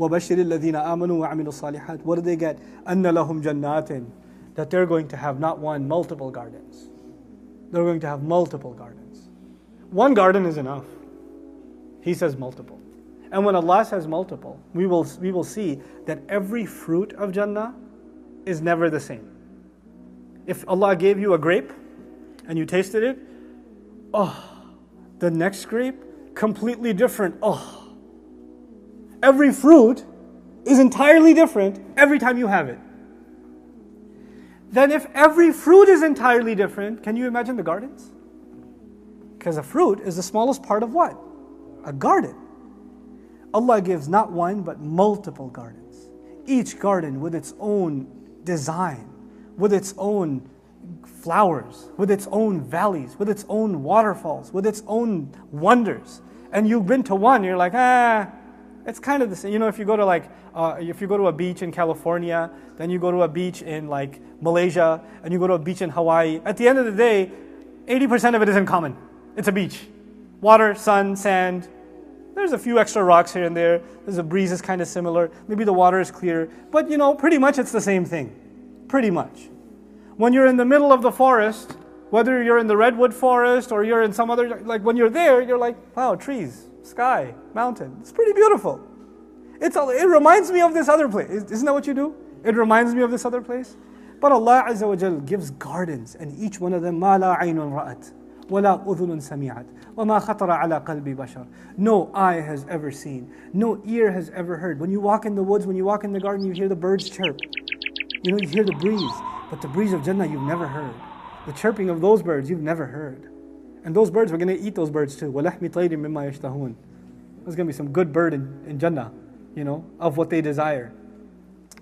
وَبَشِّرِ الَّذِينَ آمَنُوا وَعَمِلُوا الصَّالِحَاتِ. What do they get? أَنَّ لَهُمْ جَنَّاتٍ. That they're going to have not one, multiple gardens. They're going to have multiple gardens. One garden is enough. He says multiple. And when Allah says multiple, we will see that every fruit of Jannah is never the same. If Allah gave you a grape and you tasted it, the next grape, completely different. Every fruit is entirely different every time you have it. Then if every fruit is entirely different, can you imagine the gardens? Because a fruit is the smallest part of what? A garden. Allah gives not one but multiple gardens. Each garden with its own design, with its own flowers, with its own valleys, with its own waterfalls, with its own wonders. And you've been to one, you're like, it's kind of the same. You know, if you go to a beach in California, then you go to a beach in like Malaysia, and you go to a beach in Hawaii. At the end of the day, 80% of it is in common. It's a beach. Water, sun, sand. There's a few extra rocks here and there. There's a breeze is kind of similar. Maybe the water is clear. But you know, pretty much it's the same thing. Pretty much. When you're in the middle of the forest, whether you're in the redwood forest or you're in some other, like when you're there, you're like, wow, trees, sky, mountain. It's pretty beautiful. It reminds me of this other place. Isn't that what you do? It reminds me of this other place. But Allah Azza wa Jal gives gardens, and each one of them, مَا لَا عَيْنٌ رَأَتْ وَلَا أُذُنٌ سَمِعَتْ وَمَا خَطَرَ عَلَى قَلْبِ بَشَرٍ. No eye has ever seen, no ear has ever heard. When you walk in the woods, when you walk in the garden, you hear the birds chirp. You know, you hear the breeze. But the breeze of Jannah you've never heard. The chirping of those birds you've never heard. And those birds, we're going to eat those birds too. وَلَحْمِ طَيْرٍ مِمَّا يَشْتَهُونَ. There's going to be some good bird in Jannah, you know, of what they desire.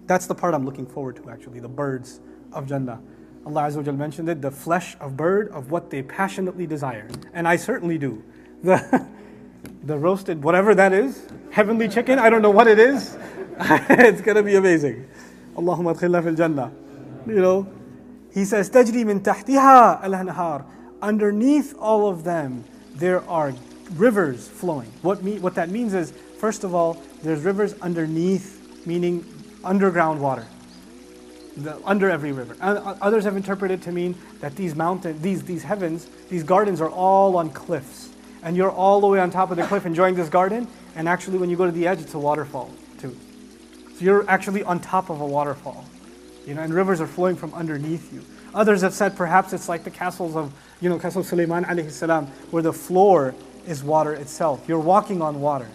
That's the part I'm looking forward to actually, the birds of Jannah. Allah Azza wa Jal mentioned it, the flesh of bird of what they passionately desire. And I certainly do. The roasted, whatever that is, heavenly chicken, I don't know what it is. It's going to be amazing. Allahumma adkhilna fil Jannah. You know, he says, تَجْرِي مِن تَحْتِهَا الْأَنْهَارُ. Underneath all of them, there are rivers flowing. What that means is, first of all, there's rivers underneath, meaning underground water. Under every river. Others have interpreted to mean that these mountains, these heavens, these gardens are all on cliffs. And you're all the way on top of the cliff enjoying this garden, and actually when you go to the edge, it's a waterfall too. So you're actually on top of a waterfall. You know, and rivers are flowing from underneath you. Others have said perhaps it's like the castles of, you know, Castle Sulaiman alayhi salam, where the floor is water itself. You're walking on water.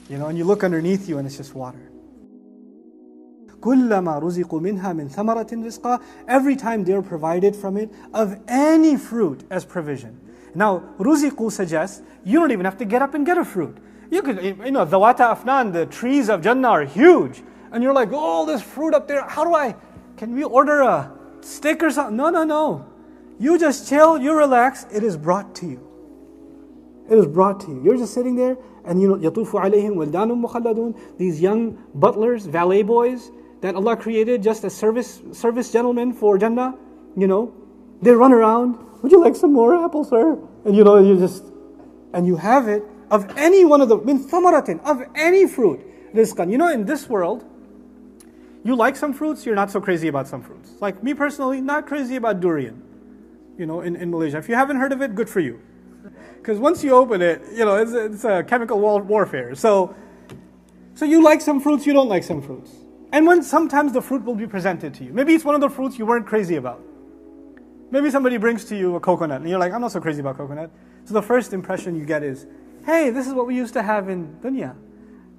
You know, and you look underneath you and it's just water. كُلَّمَا رُزِقُوا مِنْهَا مِنْ ثَمَرَةٍ رِزْقًا. Every time they're provided from it of any fruit as provision. Now, ruziqu suggests you don't even have to get up and get a fruit. You could, you know, dhawata afnan, the trees of Jannah are huge. And you're like, oh, there's fruit up there. Can we order a steak or something? No. You just chill, you relax, it is brought to you. It is brought to you. You're just sitting there, and you know, يَطُوفُ عَلَيْهِمْ وِلْدَانٌ مُخَلَّدُونَ. These young butlers, valet boys, that Allah created just as service gentlemen for Jannah, you know, they run around, would you like some more apple, sir? And you know, and you have it of any one of the, min thamaratin, of any fruit, rizqan. You know, in this world, you like some fruits, you're not so crazy about some fruits. Like me personally, not crazy about durian, you know, in Malaysia. If you haven't heard of it, good for you. Because once you open it, you know, it's a chemical warfare. So you like some fruits, you don't like some fruits. And when sometimes the fruit will be presented to you. Maybe it's one of the fruits you weren't crazy about. Maybe somebody brings to you a coconut, and you're like, I'm not so crazy about coconut. So the first impression you get is, hey, this is what we used to have in dunya.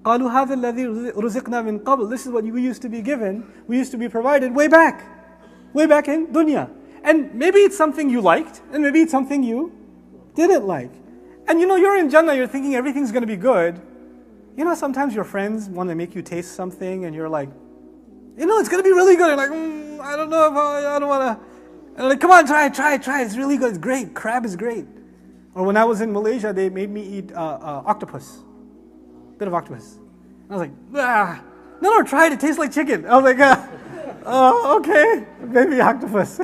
قَالُوا هَذَا الَّذِي رُزِقْنَا مِن قَبْلِ. This is what we used to be given, we used to be provided way back in dunya. And maybe it's something you liked, and maybe it's something you didn't like. And you know, you're in Jannah, you're thinking everything's going to be good. You know, sometimes your friends want to make you taste something, and you're like, you know, it's going to be really good. You're like, I don't know if I don't want to. And they're like, come on, try it. It's really good, it's great. Crab is great. Or when I was in Malaysia, they made me eat octopus. Bit of octopus. I was like, no, try it. It tastes like chicken. I was like, okay, maybe octopus.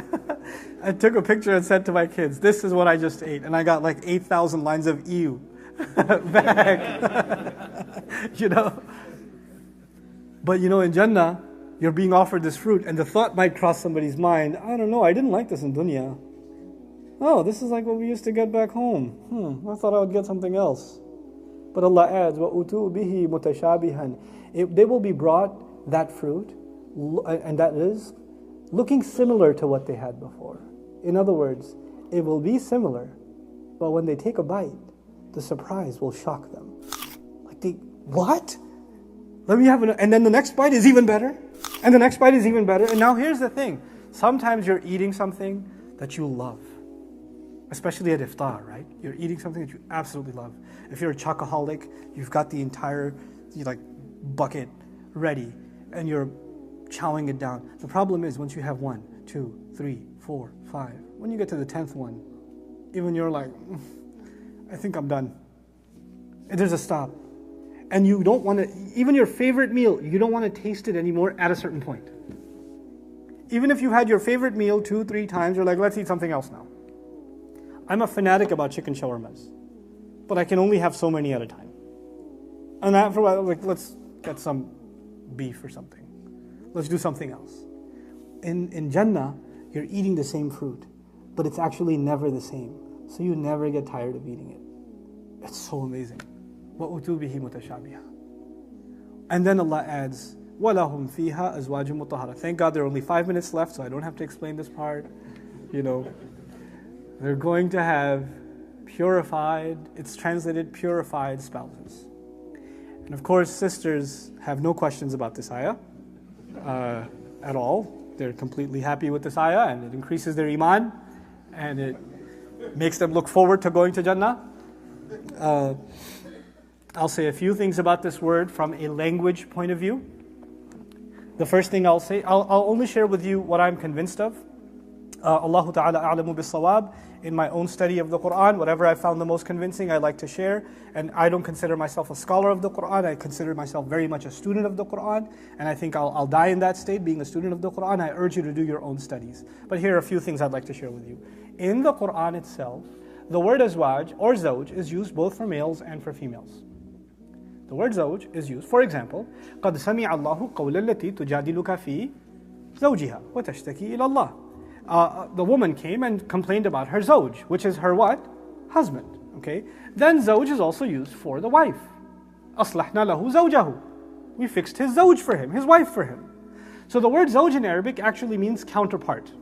I took a picture and said to my kids, this is what I just ate. And I got like 8,000 lines of ew back. You know? But in Jannah, you're being offered this fruit, and the thought might cross somebody's mind, I don't know, I didn't like this in dunya. Oh, this is like what we used to get back home. I thought I would get something else. But Allah adds, وَأُتُوا بِهِ مُتَشَابِهًا. They will be brought that fruit, and that is looking similar to what they had before. In other words, it will be similar, but when they take a bite, the surprise will shock them. Like what? Let me have and then the next bite is even better, and the next bite is even better. And now here's the thing. Sometimes you're eating something that you love. Especially at iftar, right? You're eating something that you absolutely love. If you're a chocoholic, you've got the entire bucket ready, and you're chowing it down. The problem is once you have 1, 2, 3, 4, 5, when you get to the 10th one, even you're like, I think I'm done. And there's a stop. And you don't want to, even your favorite meal, you don't want to taste it anymore at a certain point. Even if you had your favorite meal 2, 3 times, you're like, let's eat something else now. I'm a fanatic about chicken shawarmas, but I can only have so many at a time. And after a while, I was like, let's get some beef or something. Let's do something else. In Jannah, you're eating the same fruit, but it's actually never the same. So you never get tired of eating it. It's so amazing. وَأُتُوا بِهِ مُتَشَابِهًا. And then Allah adds, وَلَهُمْ فِيهَا أَزْوَاجٌ مُطَهَّرَةٌ. Thank God there are only 5 minutes left, so I don't have to explain this part. They're going to have purified, it's translated purified spouses. And of course, sisters have no questions about this ayah at all. They're completely happy with this ayah, and it increases their iman, and it makes them look forward to going to Jannah. I'll say a few things about this word from a language point of view. The first thing I'll say, I'll only share with you what I'm convinced of. Allahu Ta'ala a'lamu bis-sawab. In my own study of the Quran, whatever I found the most convincing, I like to share. And I don't consider myself a scholar of the Quran. I consider myself very much a student of the Quran. And I think I'll die in that state, being a student of the Quran. I urge you to do your own studies. But here are a few things I'd like to share with you. In the Quran itself, the word azwaj or zawj is used both for males and for females. The word zawj is used, for example, قَدْ سَمِعَ اللَّهُ قَوْلَ الَّتِي تُجَادِلُكَ فِي زَوْجِهَا وَتَشْتَكِي إِلَى اللَّهِ. The woman came and complained about her zawj, which is her what? Husband. Okay. Then zawj is also used for the wife. أَصْلَحْنَا لَهُ زَوْجَهُ. We fixed his zawj for him, his wife for him. So the word zawj in Arabic actually means counterpart.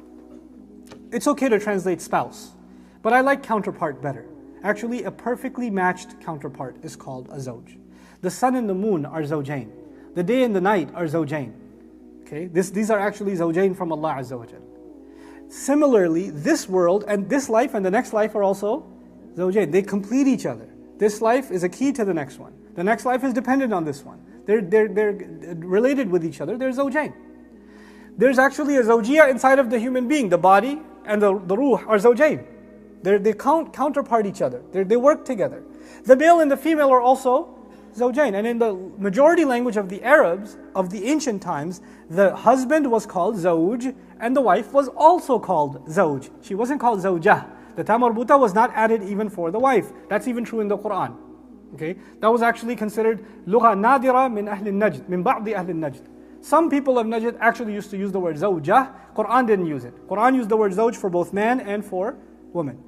It's okay to translate spouse, but I like counterpart better. Actually, a perfectly matched counterpart is called a zawj. The sun and the moon are zawjain. The day and the night are zawjain. Okay. These are actually zawjain from Allah Azza wa Jal. Similarly, this world and this life and the next life are also zawjain. They complete each other. This life is a key to the next one. The next life is dependent on this one. They're related with each other. They're zawjain. There's actually a zawjiyah inside of the human being. The body and the ruh are zawjain. They counterpart each other. They work together. The male and the female are also zawjain. And in the majority language of the Arabs of the ancient times, the husband was called zawj and the wife was also called zawj. She wasn't called zawjah. The ta marbuta was not added even for the wife. That's even true in the Quran. Okay, that was actually considered lugha nadira min ahli najd, min ba'di ahli najd. Some people of Najd actually used to use the word zawjah. Quran didn't use it. Quran used the word zawj for both man and for woman.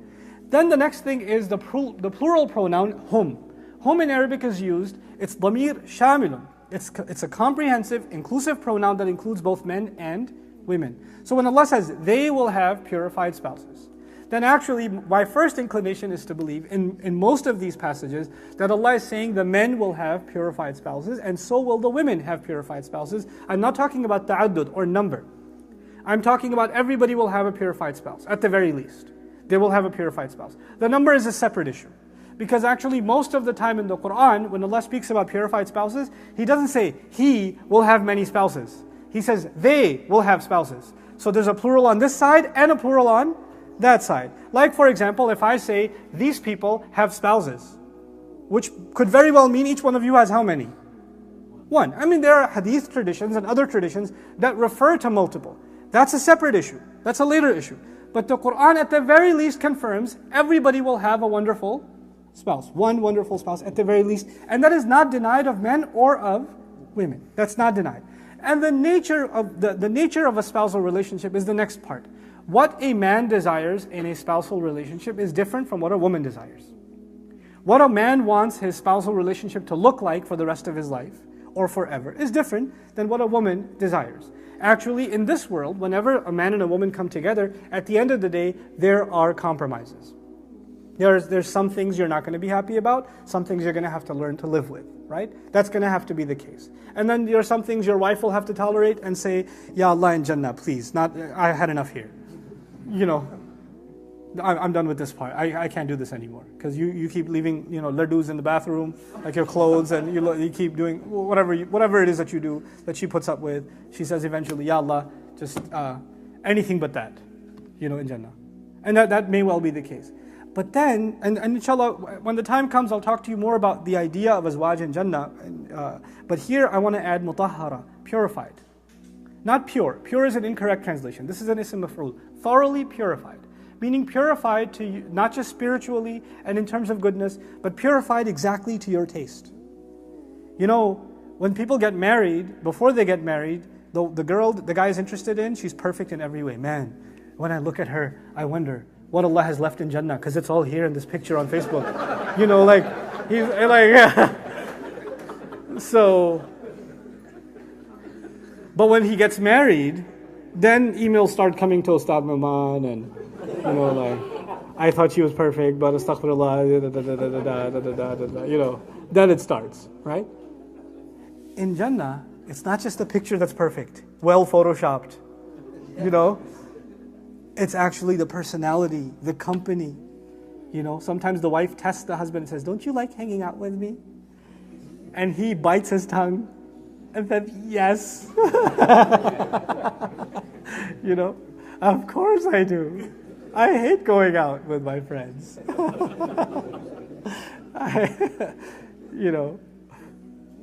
Then the next thing is the plural pronoun hum. Hum in Arabic is used. It's damir shamilun. It's a comprehensive, inclusive pronoun that includes both men and women. So when Allah says they will have purified spouses, then actually my first inclination is to believe in most of these passages that Allah is saying the men will have purified spouses and so will the women have purified spouses. I'm not talking about ta'addud or number. I'm talking about everybody will have a purified spouse, at the very least. They will have a purified spouse. The number is a separate issue. Because actually most of the time in the Quran, when Allah speaks about purified spouses, He doesn't say, He will have many spouses. He says, they will have spouses. So there's a plural on this side and a plural on that side. Like for example, if I say, these people have spouses, which could very well mean each one of you has how many? One. I mean, there are hadith traditions and other traditions that refer to multiple. That's a separate issue. That's a later issue. But the Quran at the very least confirms everybody will have a wonderful spouse. One wonderful spouse at the very least. And that is not denied of men or of women. That's not denied. And the nature of a spousal relationship is the next part. What a man desires in a spousal relationship is different from what a woman desires. What a man wants his spousal relationship to look like for the rest of his life or forever is different than what a woman desires. Actually, in this world, whenever a man and a woman come together, at the end of the day, there are compromises. There's some things you're not going to be happy about, some things you're going to have to learn to live with, right? That's going to have to be the case. And then there are some things your wife will have to tolerate and say, Ya Allah in Jannah, please, I had enough here. You know, I'm done with this part. I can't do this anymore. Because you keep leaving, ladoos in the bathroom, like your clothes, and you keep doing whatever it is that you do, that she puts up with. She says eventually, Ya Allah, just anything but that, in Jannah. And that may well be the case. But then, and inshallah, when the time comes, I'll talk to you more about the idea of azwaj in Jannah. But here I want to add mutahhara, purified. Not pure. Pure is an incorrect translation. This is an ism maf'ul. Thoroughly purified. Meaning purified to you, not just spiritually and in terms of goodness, but purified exactly to your taste. When people get married, before they get married, the girl the guy is interested in, she's perfect in every way. Man, when I look at her, I wonder what Allah has left in Jannah, because it's all here in this picture on Facebook. He's like, yeah. So, but when he gets married, then emails start coming to Ustad Nouman, and I thought she was perfect, but astaghfirullah, then it starts, right? In Jannah, it's not just a picture that's perfect, well photoshopped, It's actually the personality, the company. Sometimes the wife tests the husband and says, don't you like hanging out with me? And he bites his tongue and says, yes. Of course I do. I hate going out with my friends.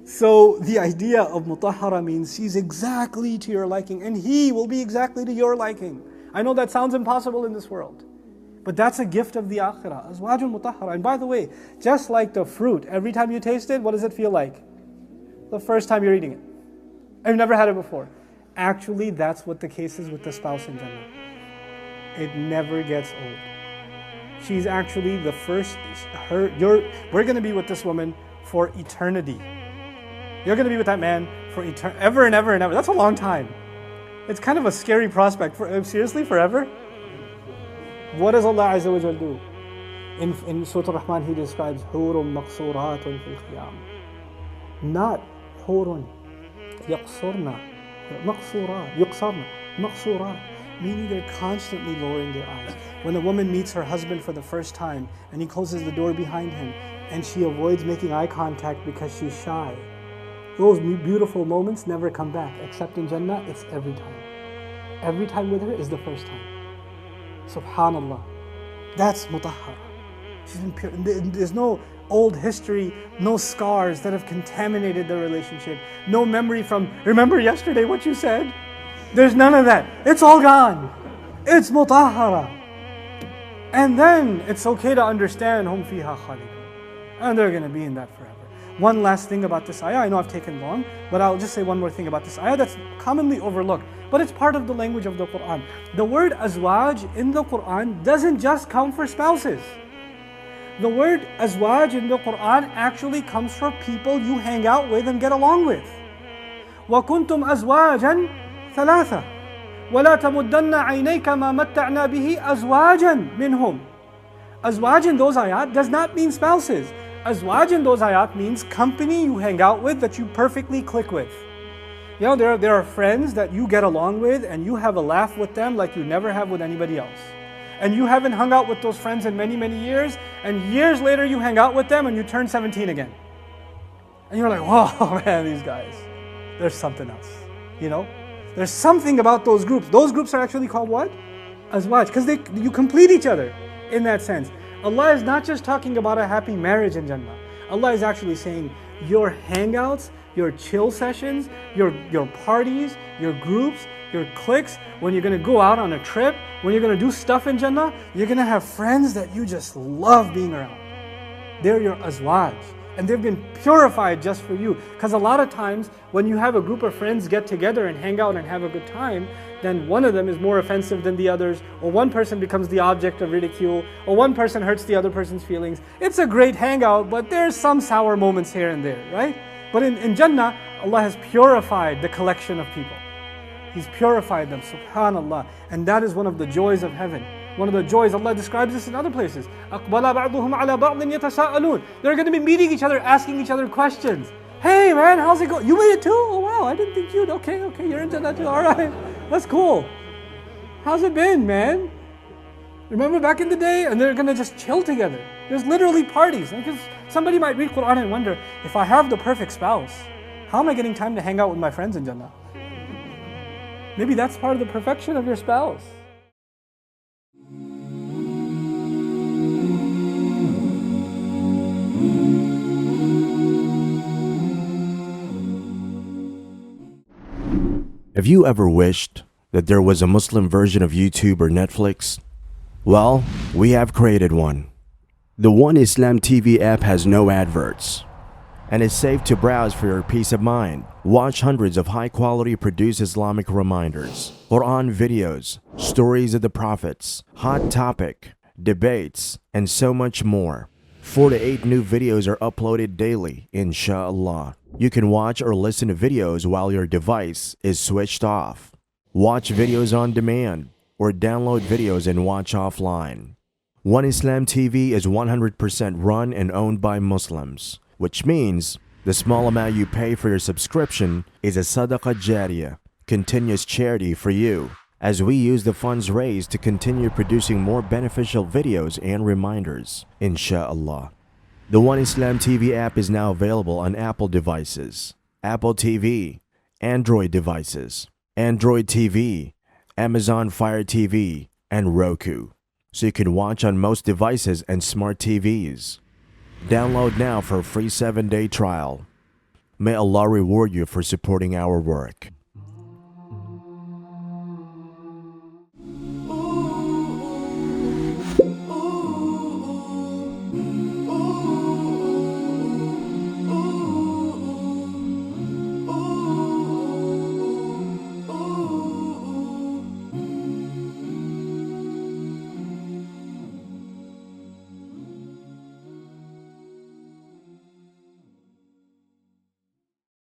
So the idea of mutahhara means she's exactly to your liking, and he will be exactly to your liking. I know that sounds impossible in this world, but that's a gift of the akhirah. Azwajun mutahhara. And by the way, just like the fruit, every time you taste it, what does it feel like? The first time you're eating it. I've never had it before. Actually, that's what the case is with the spouse in Jannah. It never gets old. She's actually the first. We're going to be with this woman for eternity. You're going to be with that man for ever and ever and ever. That's a long time. It's kind of a scary prospect. Seriously, forever? What does Allah Azza wa Jal do? In Surah Al-Rahman, He describes hurun maqsuratun fil khiyam. Not hurun yaqsurna, maqsurat, yuqsarna, maqsurat. Meaning they're constantly lowering their eyes. When a woman meets her husband for the first time and he closes the door behind him and she avoids making eye contact because she's shy, those beautiful moments never come back. Except in Jannah, it's every time. Every time with her is the first time. Subhanallah. That's mutahhara. She's been pure. There's no old history, no scars that have contaminated the relationship, no memory from, remember yesterday what you said? There's none of that. It's all gone. It's mutahhara. And then it's okay to understand hum fiha khalidun. And they're going to be in that forever. One last thing about this ayah. I know I've taken long, but I'll just say one more thing about this ayah that's commonly overlooked. But it's part of the language of the Quran. The word azwaj in the Quran doesn't just come for spouses. The word azwaj in the Quran actually comes for people you hang out with and get along with. وَكُنْتُمْ أَزْوَاجًا ثلاثة ولا تمدن عينيك ما متعنا به أزواجا منهم. Azwaj in those ayat does not mean spouses. Azwaj in those ayat means company you hang out with that you perfectly click with. There are friends that you get along with and you have a laugh with them like you never have with anybody else. And you haven't hung out with those friends in many, many years, and years later you hang out with them and you turn 17 again. And you're like, whoa, man, these guys, there's something else, There's something about those groups. Those groups are actually called what? Azwaj, because you complete each other in that sense. Allah is not just talking about a happy marriage in Jannah. Allah is actually saying your hangouts, your chill sessions, your parties, your groups, your cliques, when you're going to go out on a trip, when you're going to do stuff in Jannah, you're going to have friends that you just love being around. They're your azwaj. and they've been purified just for you. Because a lot of times when you have a group of friends get together and hang out and have a good time, then one of them is more offensive than the others, or one person becomes the object of ridicule, or one person hurts the other person's feelings. It's a great hangout, but there's some sour moments here and there, right? But in Jannah, Allah has purified the collection of people. He's purified them, subhanallah. And that is one of the joys of heaven. One of the joys, Allah describes this in other places. أَقْبَلَ بَعْضُهُمْ عَلَى بَعْضٍ يَتَسَاءَلُونَ. They're going to be meeting each other, asking each other questions. Hey man, how's it going? You made it too? Oh wow, I didn't think you'd. Okay, you're into that too. Alright, that's cool. How's it been, man? Remember back in the day? And they're going to just chill together. There's literally parties. Because somebody might read Quran and wonder, if I have the perfect spouse, how am I getting time to hang out with my friends in Jannah? Maybe that's part of the perfection of your spouse. Have you ever wished that there was a Muslim version of YouTube or Netflix? Well, we have created one. The One Islam TV app has no adverts and is safe to browse for your peace of mind. Watch hundreds of high-quality produced Islamic reminders, Quran videos, stories of the prophets, hot topic, debates, and so much more. 4 to 8 new videos are uploaded daily, inshallah. You can watch or listen to videos while your device is switched off. Watch videos on demand or download videos and watch offline. One Islam TV is 100% run and owned by Muslims, which means the small amount you pay for your subscription is a SADAQAH JARIYAH, continuous charity for you, as we use the funds raised to continue producing more beneficial videos and reminders, inshallah. The One Islam TV app is now available on Apple devices, Apple TV, Android devices, Android TV, Amazon Fire TV, and Roku, so you can watch on most devices and smart TVs. Download now for a free 7-day trial. May Allah reward you for supporting our work.